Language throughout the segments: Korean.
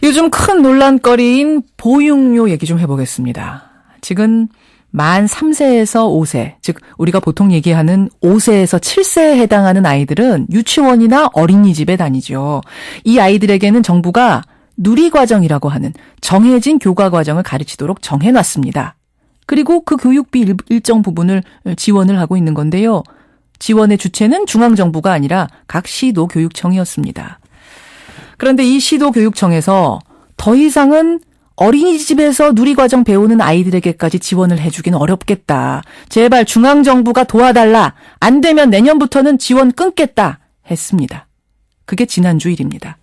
요즘 큰 논란거리인 보육료 얘기 좀 해보겠습니다. 지금 만 3세에서 5세, 즉 우리가 보통 얘기하는 5세에서 7세에 해당하는 아이들은 유치원이나 어린이집에 다니죠. 이 아이들에게는 정부가 누리과정이라고 하는 정해진 교과과정을 가르치도록 정해놨습니다. 그리고 그 교육비 일정 부분을 지원을 하고 있는 건데요. 지원의 주체는 중앙정부가 아니라 각 시도교육청이었습니다. 그런데 이 시도교육청에서 더 이상은 어린이집에서 누리과정 배우는 아이들에게까지 지원을 해주긴 어렵겠다. 제발 중앙정부가 도와달라. 안 되면 내년부터는 지원 끊겠다 했습니다. 그게 지난주 일입니다.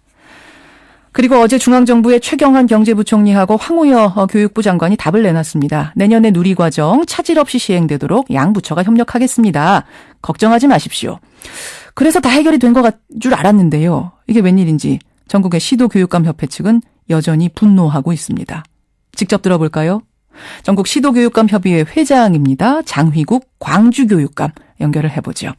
그리고 어제 중앙정부의 최경환 경제부총리하고 황우여 교육부 장관이 답을 내놨습니다. 내년에 누리과정 차질 없이 시행되도록 양 부처가 협력하겠습니다. 걱정하지 마십시오. 그래서 다 해결이 된 것 줄 알았는데요. 이게 웬일인지 전국의 시도교육감협회 측은 여전히 분노하고 있습니다. 직접 들어볼까요? 전국 시도교육감협의회 회장입니다. 장휘국 광주교육감 연결을 해보죠.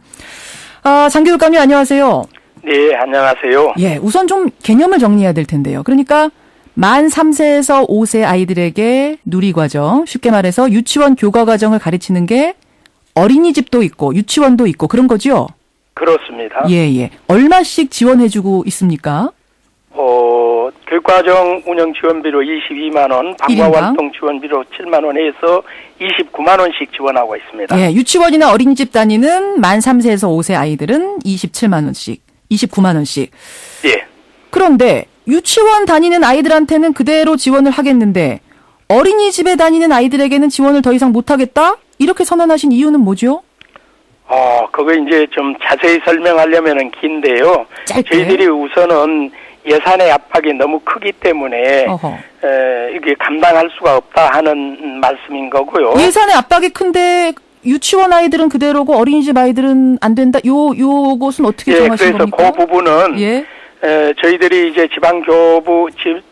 장 교육감님 안녕하세요. 네, 안녕하세요. 예, 우선 좀 개념을 정리해야 될 텐데요. 그러니까 만 3세에서 5세 아이들에게 누리과정, 쉽게 말해서 유치원 교과과정을 가르치는 게 어린이집도 있고 유치원도 있고 그런 거죠? 그렇습니다. 예. 얼마씩 지원해주고 있습니까? 교육과정 운영 지원비로 22만 원, 방과활동 지원비로 7만 원에서 29만 원씩 지원하고 있습니다. 예, 유치원이나 어린이집 다니는 만 3세에서 5세 아이들은 27만 원씩, 29만 원씩. 예. 그런데 유치원 다니는 아이들한테는 그대로 지원을 하겠는데 어린이집에 다니는 아이들에게는 지원을 더 이상 못하겠다? 이렇게 선언하신 이유는 뭐죠? 그거 이제 좀 자세히 설명하려면은 긴데요. 짧게. 저희들이 우선은 예산의 압박이 너무 크기 때문에 이게 감당할 수가 없다 하는 말씀인 거고요. 예산의 압박이 큰데 유치원 아이들은 그대로고 어린이집 아이들은 안 된다. 요것은 어떻게 정하신 그래서 겁니까? 그 부분은 저희들이 이제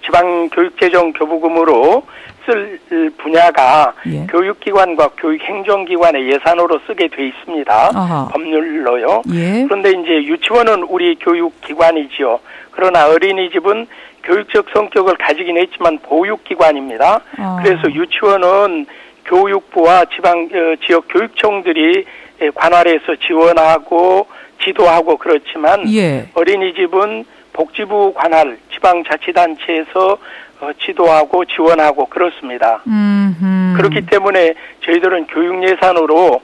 지방교육재정교부금으로 쓸 분야가 교육기관과 교육행정기관의 예산으로 쓰게 돼 있습니다. 법률로요. 그런데 이제 유치원은 우리 교육기관이지요. 그러나 어린이집은 교육적 성격을 가지긴 했지만 보육기관입니다. 그래서 유치원은 교육부와 지역 교육청들이 관할해서 지원하고 지도하고 그렇지만 어린이집은 복지부 관할 지방자치단체에서 지도하고 지원하고 그렇습니다. 그렇기 때문에 저희들은 교육 예산으로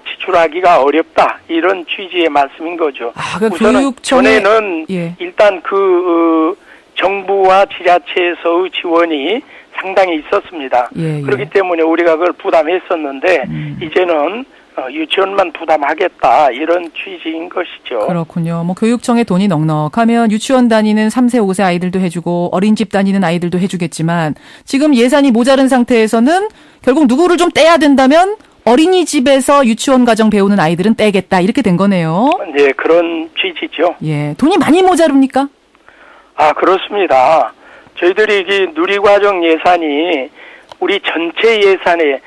지출하기가 어렵다 이런 취지의 말씀인 거죠. 우선은 전에는 일단 그 정부와 지자체에서의 지원이 상당히 있었습니다. 그렇기 때문에 우리가 그걸 부담했었는데 이제는 유치원만 부담하겠다 이런 취지인 것이죠. 그렇군요. 뭐 교육청에 돈이 넉넉하면 유치원 다니는 3세, 5세 아이들도 해주고 어린이집 다니는 아이들도 해주겠지만 지금 예산이 모자른 상태에서는 결국 누구를 좀 떼야 된다면 어린이집에서 유치원 과정 배우는 아이들은 떼겠다 이렇게 된 거네요. 네, 그런 취지죠. 예, 돈이 많이 모자릅니까? 그렇습니다. 저희들이 이 누리과정 예산이 우리 전체 예산의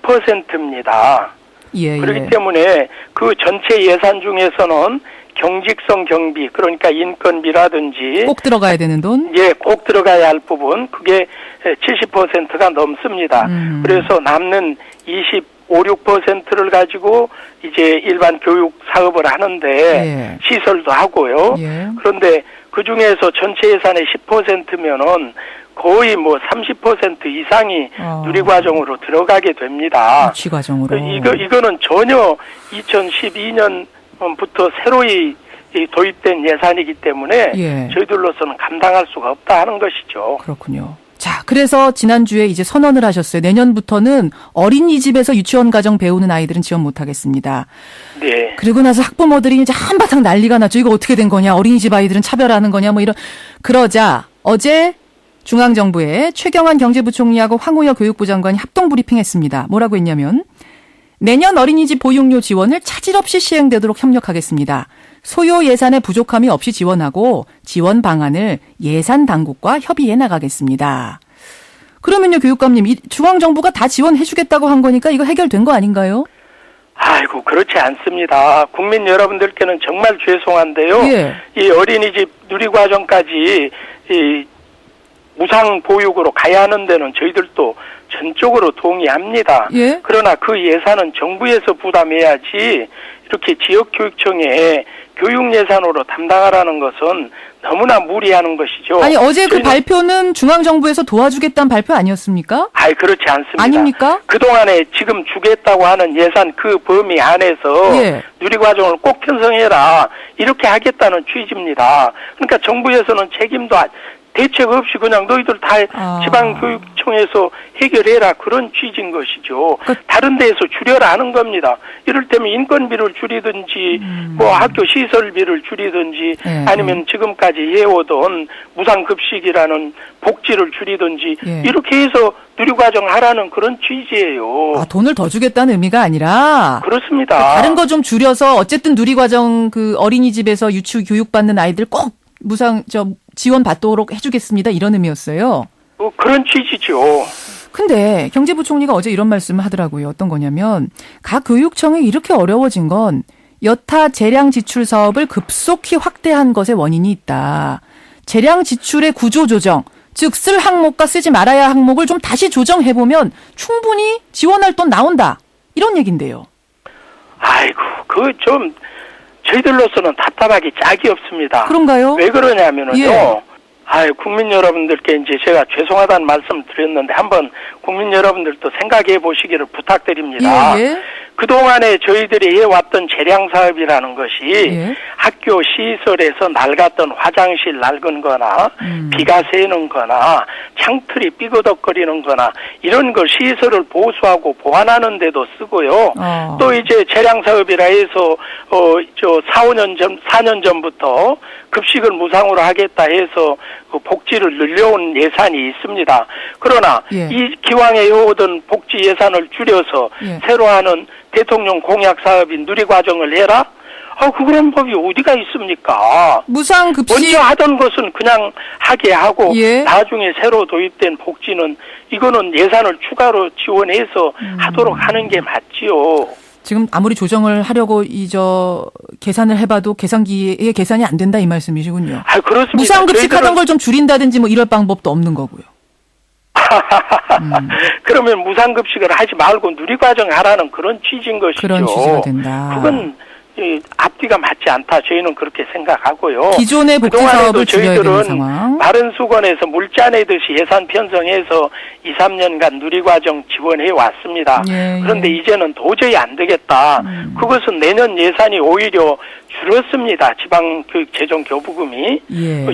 10%입니다. 그렇기 때문에 그 전체 예산 중에서는 경직성 경비, 그러니까 인건비라든지 꼭 들어가야 되는 돈? 꼭 들어가야 할 부분, 그게 70%가 넘습니다. 그래서 남는 6%를 가지고 이제 일반 교육 사업을 하는데 시설도 하고요. 그런데 그 중에서 전체 예산의 10%면은 거의 뭐 30% 이상이 누리과정으로 들어가게 됩니다. 유치과정으로. 이거는 전혀 2012년부터 새로이 도입된 예산이기 때문에 저희들로서는 감당할 수가 없다 하는 것이죠. 그렇군요. 자, 그래서 지난주에 이제 선언을 하셨어요. 내년부터는 어린이집에서 유치원 과정 배우는 아이들은 지원 못하겠습니다. 네. 그리고 나서 학부모들이 이제 한바탕 난리가 났죠. 이거 어떻게 된 거냐. 어린이집 아이들은 차별하는 거냐. 뭐 이런. 그러자 어제 중앙정부의 최경환 경제부총리하고 황우여 교육부 장관이 합동 브리핑했습니다. 뭐라고 했냐면 내년 어린이집 보육료 지원을 차질 없이 시행되도록 협력하겠습니다. 소요 예산의 부족함이 없이 지원하고 지원 방안을 예산 당국과 협의해 나가겠습니다. 그러면요, 교육감님, 중앙정부가 다 지원해 주겠다고 한 거니까 이거 해결된 거 아닌가요? 아이고, 그렇지 않습니다. 국민 여러분들께는 정말 죄송한데요. 이 어린이집 누리과정까지 무상 보육으로 가야 하는 데는 저희들도 전적으로 동의합니다. 예? 그러나 그 예산은 정부에서 부담해야지 이렇게 지역교육청에 교육 예산으로 담당하라는 것은 너무나 무리하는 것이죠. 아니 어제 그 발표는 중앙정부에서 도와주겠다는 발표 아니었습니까? 아니 그렇지 않습니다. 아닙니까? 그동안에 지금 주겠다고 하는 예산 그 범위 안에서 예. 누리과정을 꼭 편성해라 이렇게 하겠다는 취지입니다. 그러니까 정부에서는 책임도 대책 없이 그냥 너희들 다 지방교육청에서 해결해라 그런 취지인 것이죠. 다른 데에서 줄여라 하는 겁니다. 이를테면 인건비를 줄이든지 뭐 학교 시설비를 줄이든지 아니면 지금까지 해오던 무상급식이라는 복지를 줄이든지 이렇게 해서 누리과정 하라는 그런 취지예요. 아, 돈을 더 주겠다는 의미가 아니라 그렇습니다. 다른 거 좀 줄여서 어쨌든 누리과정 그 어린이집에서 유치 교육받는 아이들 꼭 무상 지원 받도록 해주겠습니다. 이런 의미였어요. 그런 취지죠. 근데 경제부총리가 어제 이런 말씀을 하더라고요. 어떤 거냐면 각 교육청이 이렇게 어려워진 건 여타 재량 지출 사업을 급속히 확대한 것에 원인이 있다. 재량 지출의 구조 조정, 즉 쓸 항목과 쓰지 말아야 할 항목을 좀 다시 조정해보면 충분히 지원할 돈 나온다. 이런 얘긴데요. 아이고, 좀 저희들로서는 답답하기 짝이 없습니다. 그런가요? 왜 그러냐면은요. 예. 국민 여러분들께 이제 제가 죄송하다는 말씀 드렸는데 한번 국민 여러분들도 생각해 보시기를 부탁드립니다. 예, 예. 그동안에 저희들이 해왔던 재량 사업이라는 것이 학교 시설에서 낡았던 화장실 낡은 거나 비가 새는 거나 창틀이 삐그덕거리는 거나 이런 걸 시설을 보수하고 보완하는 데도 쓰고요. 또 이제 재량 사업이라 해서 4년 전부터 급식을 무상으로 하겠다 해서 그 복지를 늘려온 예산이 있습니다. 그러나 이 기왕에 해오던 복지 예산을 줄여서 새로 하는 대통령 공약 사업인 누리과정을 해라? 그런 법이 어디가 있습니까? 무상급식. 먼저 하던 것은 그냥 하게 하고 나중에 새로 도입된 복지는 이거는 예산을 추가로 지원해서 하도록 하는 게 맞지요. 지금 아무리 조정을 하려고 계산을 해봐도 계산기에 계산이 안 된다 이 말씀이시군요. 그렇습니다. 무상급식 하던 걸 좀 줄인다든지 뭐 이럴 방법도 없는 거고요. 그러면 무상급식을 하지 말고 누리과정 하라는 그런 취지인 것이죠. 그런 취지가 된다. 그건 앞뒤가 맞지 않다. 저희는 그렇게 생각하고요. 기존의 복지 사업을 줄여야 되는 상황. 마른 수건에서 물짜 내듯이 예산 편성해서 2, 3년간 누리과정 지원해 왔습니다. 그런데 이제는 도저히 안 되겠다. 그것은 내년 예산이 오히려 줄었습니다. 지방교육재정교부금이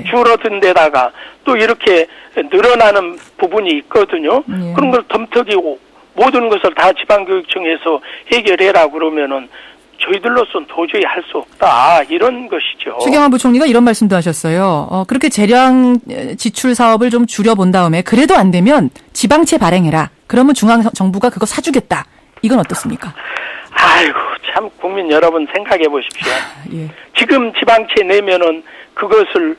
줄어든 데다가 또 이렇게 늘어나는 부분이 있거든요. 그런 걸 덤터기고 모든 것을 다 지방교육청에서 해결해라 그러면은 저희들로서는 도저히 할 수 없다. 이런 것이죠. 추경환 부총리가 이런 말씀도 하셨어요. 그렇게 재량 지출 사업을 좀 줄여본 다음에 그래도 안 되면 지방채 발행해라. 그러면 중앙정부가 그거 사주겠다. 이건 어떻습니까? 아이고 참 국민 여러분 생각해 보십시오. 지금 지방채 내면은 그것을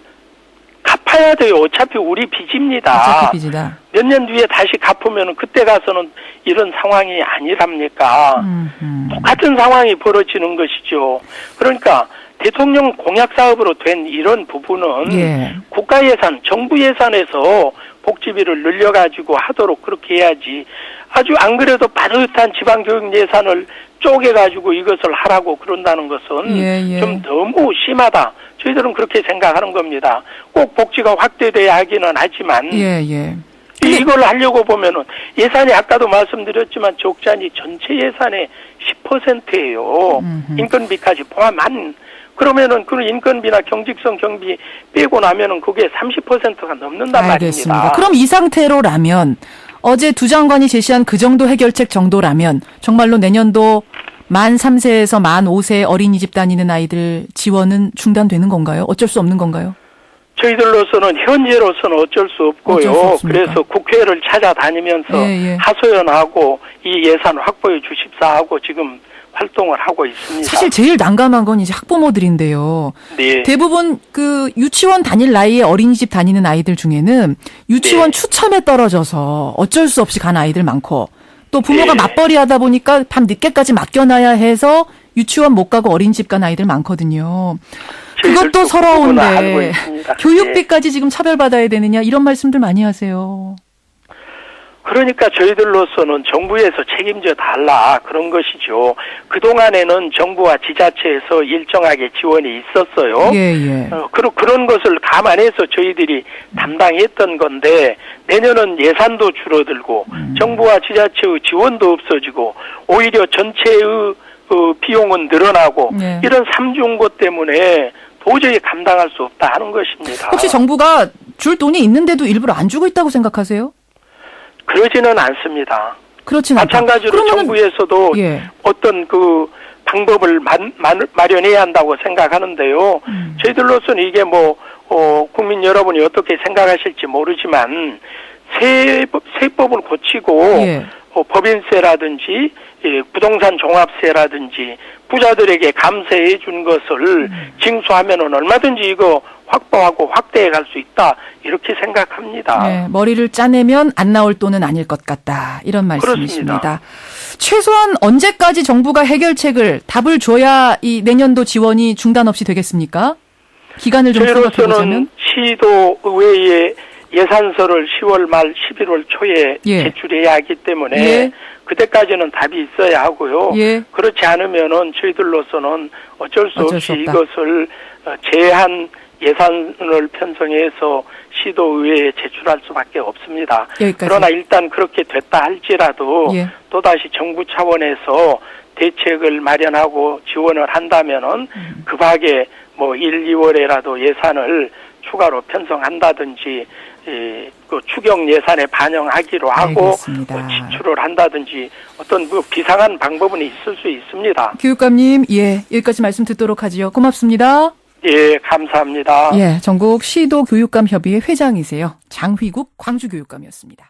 갚아야 돼요. 어차피 우리 빚입니다. 어차피 빚이다. 몇 년 뒤에 다시 갚으면 그때 가서는 이런 상황이 아니랍니까? 똑같은 상황이 벌어지는 것이죠. 그러니까 대통령 공약 사업으로 된 이런 부분은 국가 예산, 정부 예산에서 복지비를 늘려가지고 하도록 그렇게 해야지. 아주 안 그래도 빠듯한 지방교육 예산을 쪼개가지고 이것을 하라고 그런다는 것은 좀 너무 심하다. 저희들은 그렇게 생각하는 겁니다. 꼭 복지가 확대돼야 하기는 하지만 이걸 하려고 보면은 예산이 아까도 말씀드렸지만 적자니 전체 예산의 10%예요. 인건비까지 포함한. 그러면은 그 인건비나 경직성 경비 빼고 나면은 그게 30%가 넘는단 말입니다. 그럼 이 상태로라면 어제 두 장관이 제시한 그 정도 해결책 정도라면 정말로 내년도 만 3세에서 만 5세 어린이집 다니는 아이들 지원은 중단되는 건가요? 어쩔 수 없는 건가요? 저희들로서는 현재로서는 어쩔 수 없고요. 그래서 국회를 찾아다니면서 하소연하고 이 예산 확보해 주십사 하고 지금 활동을 하고 있습니다. 사실 제일 난감한 건 이제 학부모들인데요. 대부분 그 유치원 다닐 나이에 어린이집 다니는 아이들 중에는 유치원 추첨에 떨어져서 어쩔 수 없이 간 아이들 많고 또 부모가 맞벌이 하다 보니까 밤 늦게까지 맡겨놔야 해서 유치원 못 가고 어린이집 간 아이들 많거든요. 그것도 알고 서러운데 있습니다. 교육비까지 지금 차별받아야 되느냐 이런 말씀들 많이 하세요. 그러니까 저희들로서는 정부에서 책임져 달라 그런 것이죠. 그동안에는 정부와 지자체에서 일정하게 지원이 있었어요. 예. 그런 것을 감안해서 저희들이 담당했던 건데 내년은 예산도 줄어들고 정부와 지자체의 지원도 없어지고 오히려 전체의 비용은 늘어나고 네. 이런 삼중고 때문에 도저히 감당할 수 없다 하는 것입니다. 혹시 정부가 줄 돈이 있는데도 일부러 안 주고 있다고 생각하세요? 그러지는 않습니다. 그렇진 않다. 마찬가지로 그러면은, 정부에서도 예. 어떤 그 방법을 마련해야 한다고 생각하는데요. 저희들로서는 이게 국민 여러분이 어떻게 생각하실지 모르지만 세법을 고치고 예. 법인세라든지 부동산 종합세라든지 부자들에게 감세해 준 것을 징수하면은 얼마든지 이거 확보하고 확대해 갈 수 있다 이렇게 생각합니다. 네, 머리를 짜내면 안 나올 돈은 아닐 것 같다 이런 말씀이십니다. 그렇습니다. 최소한 언제까지 정부가 해결책을 답을 줘야 이 내년도 지원이 중단 없이 되겠습니까? 기간을 좀 생각해 보자면. 저희로서는 시도의회에 예산서를 10월 말 11월 초에 예. 제출해야 하기 때문에 예. 그때까지는 답이 있어야 하고요. 예. 그렇지 않으면은 저희들로서는 어쩔 수 어쩔 없이 수 없다. 이것을 제한 예산을 편성해서 시도의회에 제출할 수밖에 없습니다. 여기까지. 그러나 일단 그렇게 됐다 할지라도 예. 또다시 정부 차원에서 대책을 마련하고 지원을 한다면은 그 밖에 1, 2월에라도 예산을 추가로 편성한다든지 그 추경 예산에 반영하기로 하고 알겠습니다. 지출을 한다든지 어떤 비상한 방법은 있을 수 있습니다. 교육감님, 예, 여기까지 말씀 듣도록 하지요. 고맙습니다. 예, 감사합니다. 예, 전국 시도 교육감 협의회 회장이세요. 장휘국 광주교육감이었습니다.